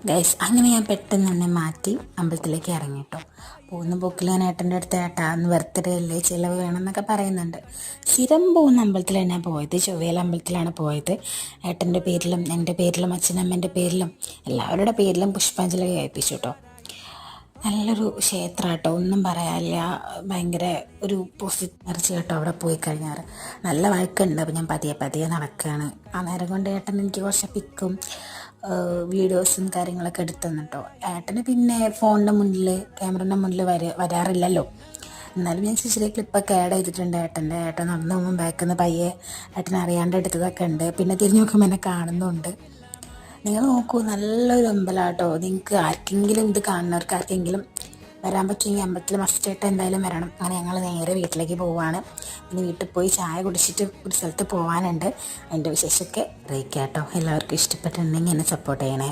Guys അങ്ങനെ ഞാൻ പെട്ടെന്ന് തന്നെ മാറ്റി അമ്പലത്തിലേക്ക് ഇറങ്ങി കേട്ടോ. പോകുന്ന പോക്കിൽ ഞാൻ ഏട്ടൻ്റെ അടുത്ത് ഏട്ടാ അന്ന് ബർത്ത്ഡേ അല്ലേ, ചിലവ് വേണമെന്നൊക്കെ പറയുന്നുണ്ട്. സ്ഥിരം പോകുന്ന അമ്പലത്തിൽ തന്നെയാണ് പോയത്, ചൊവ്വേല അമ്പലത്തിലാണ് പോയത്. ഏട്ടൻ്റെ പേരിലും എൻ്റെ പേരിലും അച്ഛനമ്മേൻ്റെ പേരിലും എല്ലാവരുടെ പേരിലും പുഷ്പാഞ്ജലി കഴിപ്പിച്ചു കേട്ടോ. നല്ലൊരു ക്ഷേത്രം കേട്ടോ, ഒന്നും പറയാനില്ല. ഭയങ്കര ഒരു പോസിറ്റീവ് എനർജി കേട്ടോ അവിടെ പോയി കഴിഞ്ഞാൽ. നല്ല വഴക്കുണ്ട്. അപ്പോൾ ഞാൻ പതിയെ പതിയെ നടക്കുകയാണ്. ആ നേരം കൊണ്ട് ഏട്ടൻ എനിക്ക് കുറച്ച് പിക്കും വീഡിയോസും കാര്യങ്ങളൊക്കെ എടുത്തു തന്നിട്ടോ. ഏട്ടന് പിന്നെ ഫോണിൻ്റെ മുന്നിൽ ക്യാമറയുടെ മുന്നിൽ വരാറില്ലല്ലോ. എന്നാലും ഞാൻ ചെറിയ ക്ലിപ്പൊക്കെ ആഡ് ചെയ്തിട്ടുണ്ട്. ഏട്ടൻ നടന്നു പോകുമ്പോൾ ബാക്കിൽ നിന്ന് പയ്യെ ഏട്ടൻ അറിയാണ്ട് എടുത്തതൊക്കെ ഉണ്ട്. പിന്നെ തിരിഞ്ഞു നോക്കുമ്പോൾ എന്നെ കാണുന്നുണ്ട്. നിങ്ങൾ നോക്കൂ, നല്ലൊരു അമ്പലമാട്ടോ. നിങ്ങൾക്ക് ആർക്കെങ്കിലും ഇത് കാണുന്നവർക്ക് ആർക്കെങ്കിലും വരാൻ പറ്റുമെങ്കിൽ അമ്പലത്തിൽ മസ്റ്റായിട്ട് എന്തായാലും വരണം. അങ്ങനെ ഞങ്ങൾ നേരെ വീട്ടിലേക്ക് പോവുകയാണ്. പിന്നെ വീട്ടിൽ പോയി ചായ കുടിച്ചിട്ട് ഒരു സ്ഥലത്ത് പോകാനുണ്ട്. അതിൻ്റെ വിശേഷമൊക്കെ അറിയിക്കാം കേട്ടോ. എല്ലാവർക്കും ഇഷ്ടപ്പെട്ടിട്ടുണ്ടെങ്കിൽ എന്നെ സപ്പോർട്ട് ചെയ്യണേ.